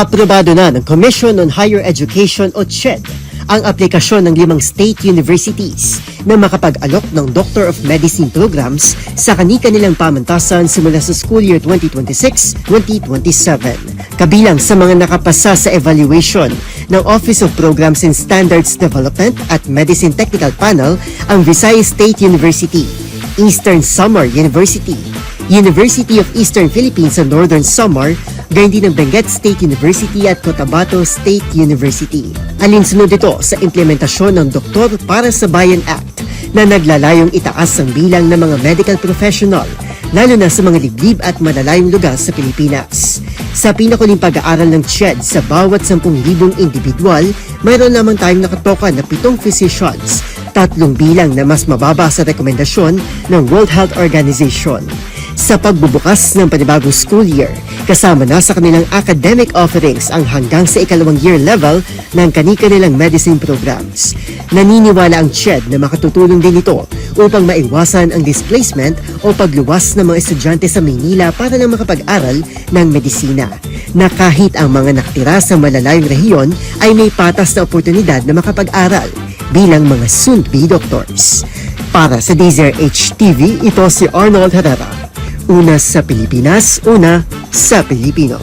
Aprobado na ng Commission on Higher Education o CHED ang aplikasyon ng 5 state universities na makapag-alok ng Doctor of Medicine programs sa kani-kanilang pamantasan simula sa school year 2026-2027. Kabilang sa mga nakapasa sa evaluation ng Office of Programs and Standards Development at Medicine Technical Panel ang Visayas State University, Eastern Samar University, University of Eastern Philippines sa Northern Samar, gayon din ng Benguet State University at Cotabato State University. Alinsunod ito sa implementasyon ng Doktor para sa Bayan Act na naglalayong itaas ang bilang ng mga medical professional, lalo na sa mga liblib at malalayong lugar sa Pilipinas. Sa pinakuling pag-aaral ng CHED sa bawat 10,000 individual, mayroon lamang tayong nakatoka na 7 physicians, 3 bilang na mas mababa sa rekomendasyon ng World Health Organization. Sa pagbubukas ng panibagong school year, kasama na sa kanilang academic offerings ang hanggang sa ikalawang year level ng kani-kanilang medicine programs. Naniniwala ang CHED na makatutulong din ito upang maiwasan ang displacement o pagluwas ng mga estudyante sa Maynila para na makapag-aral ng medisina, na kahit ang mga nakatira sa malalayong rehiyon ay may patas na oportunidad na makapag-aral bilang mga soon-to-be doctors. Para sa DZRH TV, ito si Arnold Herrera. Una sa Pilipinas, una sa Pilipino.